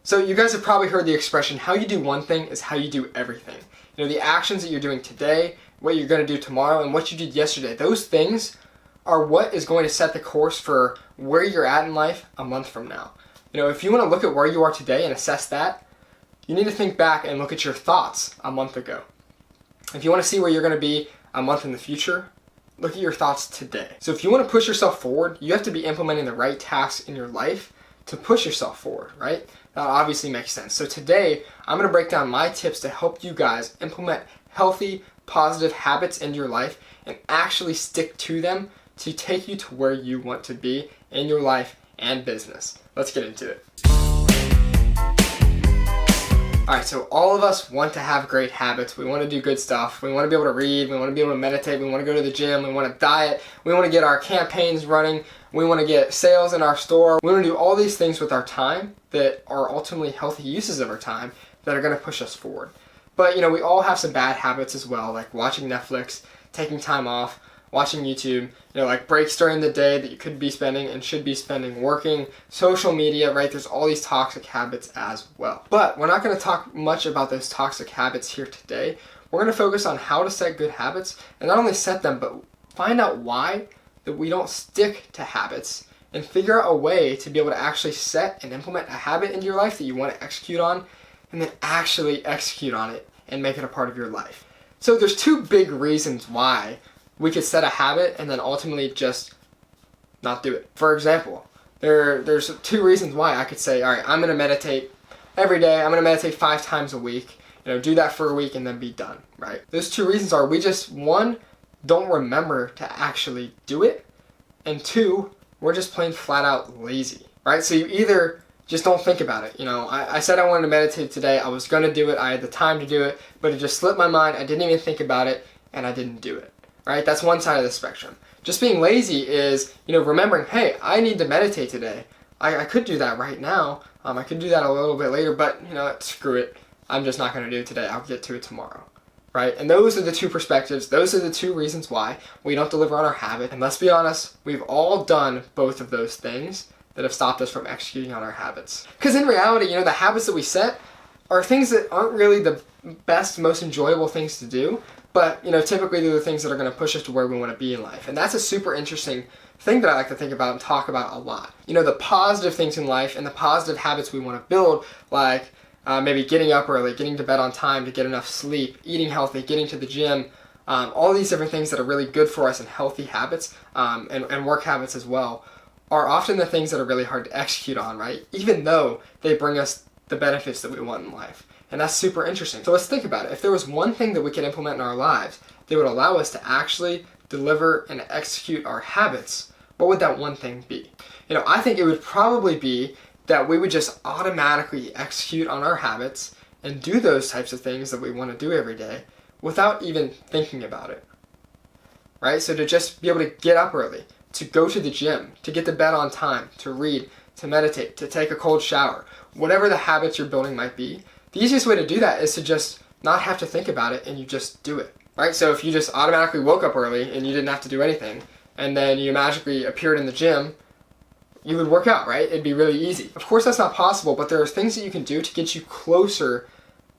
So you guys have probably heard the expression, how you do one thing is how you do everything. You know, the actions that you're doing today, what you're going to do tomorrow, and what you did yesterday, those things are what is going to set the course for where you're at in life a month from now. You know, if you want to look at where you are today and assess that, you need to think back and look at your thoughts a month ago. If you want to see where you're going to be a month in the future, look at your thoughts today. So if you want to push yourself forward, you have to be implementing the right tasks in your life to push yourself forward, right? That obviously makes sense. So today, I'm going to break down my tips to help you guys implement healthy, positive habits into your life and actually stick to them to take you to where you want to be in your life and business. Let's get into it. Alright, so all of us want to have great habits. We want to do good stuff. We want to be able to read. We want to be able to meditate. We want to go to the gym. We want to diet. We want to get our campaigns running. We want to get sales in our store. We want to do all these things with our time that are ultimately healthy uses of our time that are going to push us forward. But, you know, we all have some bad habits as well, like watching Netflix, taking time off, watching YouTube, you know, like breaks during the day that you could be spending and should be spending working, social media, right? There's all these toxic habits as well. But we're not going to talk much about those toxic habits here today. We're going to focus on how to set good habits and not only set them, but find out why that we don't stick to habits and figure out a way to be able to actually set and implement a habit into your life that you want to execute on and then actually execute on it and make it a part of your life. So there's two big reasons why we could set a habit and then ultimately just not do it. For example, there's two reasons why I could say, all right, I'm going to meditate every day. I'm going to meditate 5 times a week. You know, do that for a week and then be done, right? Those two reasons are we just, one, don't remember to actually do it, and 2, we're just plain flat out lazy, right? So you either just don't think about it. You know, I said I wanted to meditate today. I was going to do it. I had the time to do it, but it just slipped my mind. I didn't even think about it, and I didn't do it. Right? That's one side of the spectrum. Just being lazy is, you know, remembering, hey, I need to meditate today. I could do that right now. I could do that a little bit later, but, you know, screw it. I'm just not going to do it today. I'll get to it tomorrow. Right? And those are the two perspectives. Those are the two reasons why we don't deliver on our habit. And let's be honest, we've all done both of those things that have stopped us from executing on our habits. Because in reality, you know, the habits that we set are things that aren't really the best, most enjoyable things to do. But, you know, typically they're the things that are going to push us to where we want to be in life. And that's a super interesting thing that I like to think about and talk about a lot. You know, the positive things in life and the positive habits we want to build, like maybe getting up early, getting to bed on time to get enough sleep, eating healthy, getting to the gym, all these different things that are really good for us and healthy habits and work habits as well, are often the things that are really hard to execute on, right? Even though they bring us the benefits that we want in life. And that's super interesting. So let's think about it. If there was one thing that we could implement in our lives that would allow us to actually deliver and execute our habits, what would that one thing be? You know, I think it would probably be that we would just automatically execute on our habits and do those types of things that we want to do every day without even thinking about it. Right? So to just be able to get up early, to go to the gym, to get to bed on time, to read, to meditate, to take a cold shower, whatever the habits you're building might be, the easiest way to do that is to just not have to think about it and you just do it, right? So if you just automatically woke up early and you didn't have to do anything and then you magically appeared in the gym, you would work out, right? It'd be really easy. Of course that's not possible, but there are things that you can do to get you closer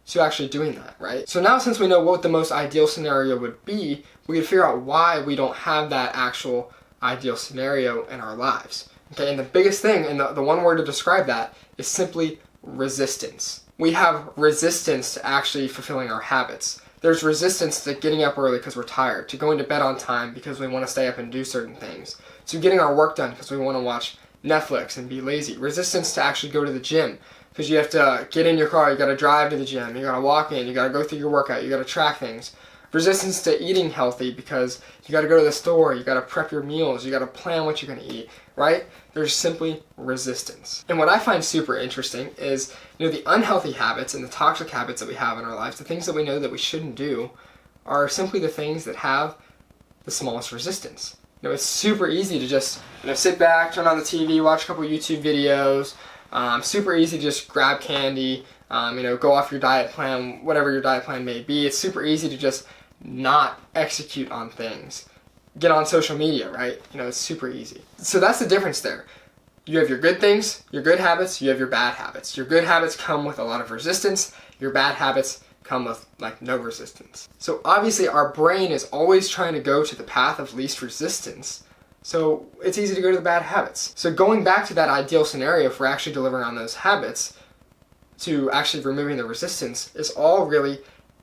to actually doing that, right? So now since we know what the most ideal scenario would be, we can figure out why we don't have that actual ideal scenario in our lives. Okay, and the biggest thing, and the one word to describe that, is simply resistance. We have resistance to actually fulfilling our habits. There's resistance to getting up early because we're tired, to going to bed on time because we want to stay up and do certain things, to getting our work done because we want to watch Netflix and be lazy. Resistance to actually go to the gym because you have to get in your car, you got to drive to the gym, you got to walk in, you got to go through your workout, you got to track things. Resistance to eating healthy because you got to go to the store, you got to prep your meals, you got to plan what you're going to eat, right? There's simply resistance. And what I find super interesting is, you know, the unhealthy habits and the toxic habits that we have in our lives, the things that we know that we shouldn't do, are simply the things that have the smallest resistance. You know, it's super easy to just, you know, sit back, turn on the TV, watch a couple YouTube videos. Super easy to just grab candy, you know, go off your diet plan, whatever your diet plan may be. It's super easy to just not execute on things. Get on social media, right? You know, it's super easy. So that's the difference there. You have your good things, your good habits, you have your bad habits. Your good habits come with a lot of resistance, your bad habits come with like no resistance. So obviously our brain is always trying to go to the path of least resistance. So it's easy to go to the bad habits. So going back to that ideal scenario for actually delivering on those habits, to actually removing the resistance, is all really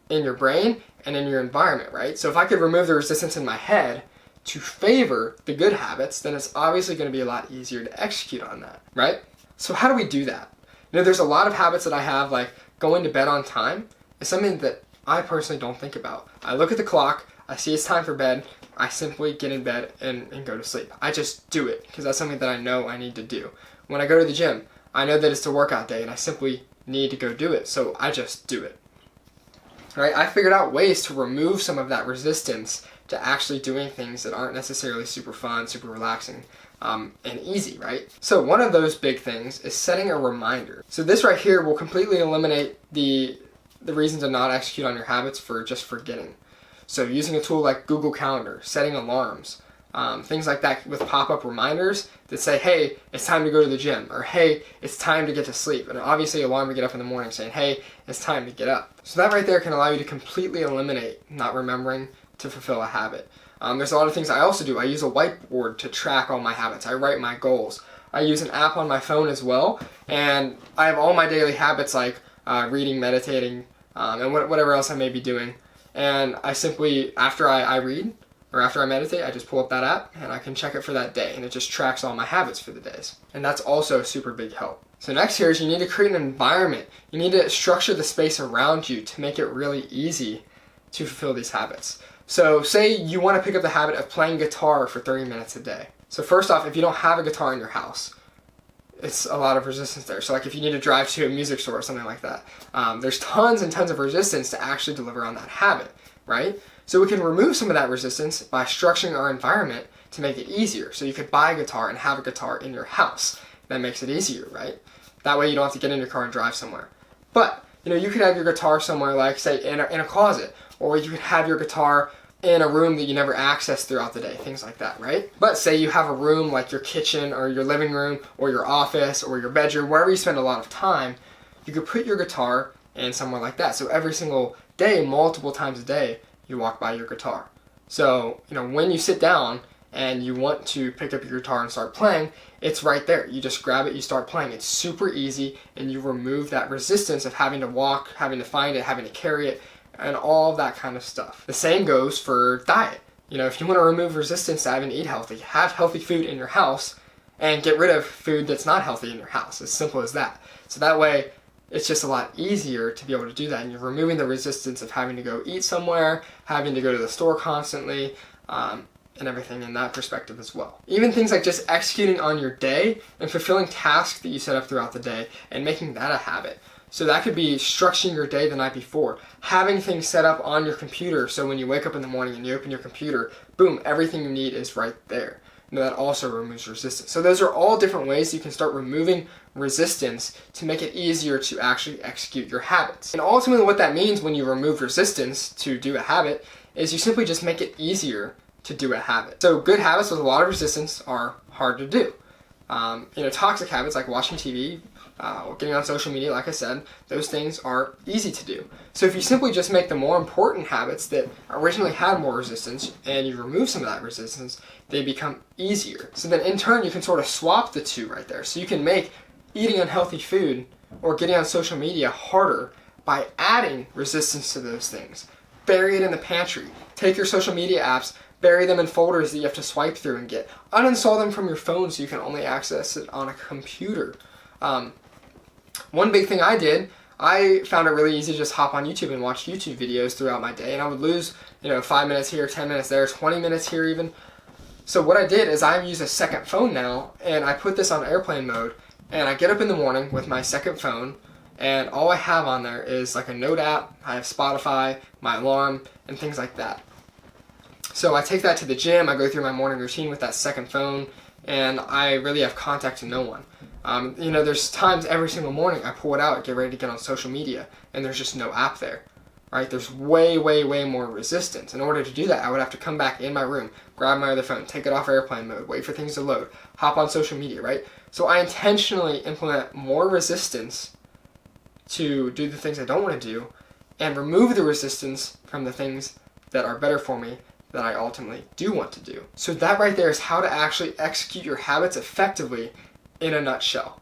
in your brain and in your environment, right? So if I could remove the resistance in my head to favor the good habits, then it's obviously going to be a lot easier to execute on that, right? So how do we do that? There's a lot of habits that I have, like going to bed on time is something that I personally don't think about. I look at the clock, I see it's time for bed, I simply get in bed and go to sleep. I just do it because that's something that I know I need to do. When I go to the gym, I know that it's a workout day and I simply need to go do it, so I just do it. Right? I figured out ways to remove some of that resistance to actually doing things that aren't necessarily super fun, super relaxing, and easy, right? So one of those big things is setting a reminder. So this right here will completely eliminate the reason to not execute on your habits for just forgetting. So using a tool like Google Calendar, setting alarms, things like that with pop-up reminders that say, hey, it's time to go to the gym, or hey, it's time to get to sleep. And obviously alarm to get up in the morning saying, hey, it's time to get up. So that right there can allow you to completely eliminate not remembering to fulfill a habit. There's a lot of things I also do. I use a whiteboard to track all my habits. I write my goals. I use an app on my phone as well, and I have all my daily habits like reading, meditating, and whatever else I may be doing. And I simply, after I read, or after I meditate, I just pull up that app and I can check it for that day, and it just tracks all my habits for the days. And that's also a super big help. So next here is you need to create an environment. You need to structure the space around you to make it really easy to fulfill these habits. So say you want to pick up the habit of playing guitar for 30 minutes a day. So first off, if you don't have a guitar in your house, it's a lot of resistance there. So like if you need to drive to a music store or something like that, there's tons and tons of resistance to actually deliver on that habit, right? So we can remove some of that resistance by structuring our environment to make it easier. So you could buy a guitar and have a guitar in your house. That makes it easier, right? That way you don't have to get in your car and drive somewhere. But you could have your guitar somewhere, like say in a closet, or you could have your guitar in a room that you never access throughout the day, things like that, right? But say you have a room like your kitchen or your living room or your office or your bedroom, wherever you spend a lot of time, you could put your guitar in somewhere like that. So every single day, multiple times a day, you walk by your guitar. So, when you sit down and you want to pick up your guitar and start playing, it's right there. You just grab it, you start playing. It's super easy, and you remove that resistance of having to walk, having to find it, having to carry it, and all of that kind of stuff. The same goes for diet. If you want to remove resistance to having to eat healthy, have healthy food in your house and get rid of food that's not healthy in your house. As simple as that. So that way, it's just a lot easier to be able to do that, and you're removing the resistance of having to go eat somewhere, having to go to the store constantly, and everything in that perspective as well. Even things like just executing on your day and fulfilling tasks that you set up throughout the day and making that a habit. So that could be structuring your day the night before, having things set up on your computer so when you wake up in the morning and you open your computer, boom, everything you need is right there. That also removes resistance. So those are all different ways you can start removing resistance to make it easier to actually execute your habits. And ultimately what that means when you remove resistance to do a habit is you simply just make it easier to do a habit. So good habits with a lot of resistance are hard to do. Toxic habits like watching TV, or getting on social media, like I said, those things are easy to do. So if you simply just make the more important habits that originally had more resistance and you remove some of that resistance, they become easier. So then in turn, you can sort of swap the two right there. So you can make eating unhealthy food or getting on social media harder by adding resistance to those things. Bury it in the pantry. Take your social media apps, bury them in folders that you have to swipe through and get. Uninstall them from your phone so you can only access it on a computer. One big thing I did, I found it really easy to just hop on YouTube and watch YouTube videos throughout my day, and I would lose 5 minutes here, 10 minutes there, 20 minutes here even. So what I did is I use a second phone now, and I put this on airplane mode, and I get up in the morning with my second phone, and all I have on there is like a note app, I have Spotify, my alarm, and things like that. So I take that to the gym, I go through my morning routine with that second phone, and I really have contact to no one. There's times every single morning I pull it out, get ready to get on social media, and there's just no app there, right? There's way, way, way more resistance. In order to do that, I would have to come back in my room, grab my other phone, take it off airplane mode, wait for things to load, hop on social media, right? So I intentionally implement more resistance to do the things I don't want to do and remove the resistance from the things that are better for me that I ultimately do want to do. So that right there is how to actually execute your habits effectively in a nutshell.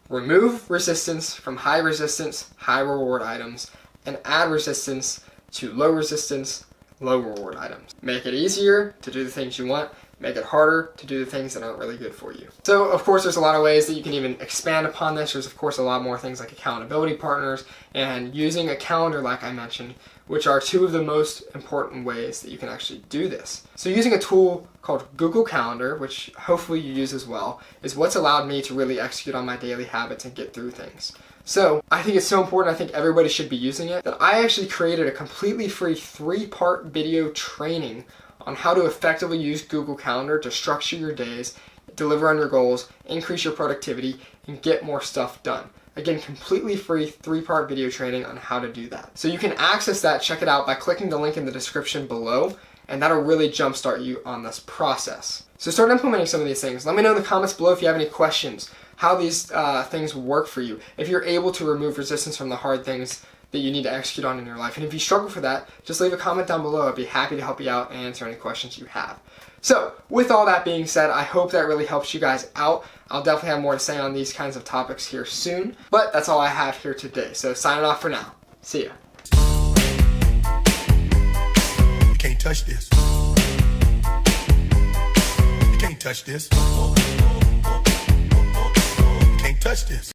Remove resistance from high resistance, high reward items, and add resistance to low resistance, low reward items. Make it easier to do the things you want, make it harder to do the things that aren't really good for you. So of course there's a lot of ways that you can even expand upon this. There's of course a lot more things like accountability partners and using a calendar like I mentioned, which are two of the most important ways that you can actually do this. So using a tool called Google Calendar, which hopefully you use as well, is what's allowed me to really execute on my daily habits and get through things. So I think it's so important, I think everybody should be using it, that I actually created a completely free 3-part video training on how to effectively use Google Calendar to structure your days, deliver on your goals, increase your productivity, and get more stuff done. Again, completely free 3-part video training on how to do that. So you can access that, check it out by clicking the link in the description below, and that'll really jumpstart you on this process. So start implementing some of these things. Let me know in the comments below if you have any questions, how these things work for you, if you're able to remove resistance from the hard things that you need to execute on in your life. And if you struggle for that, just leave a comment down below. I'd be happy to help you out and answer any questions you have. So with all that being said, I hope that really helps you guys out. I'll definitely have more to say on these kinds of topics here soon, but that's all I have here today. So signing off for now. See ya. You can't touch this. You can't touch this. You can't touch this.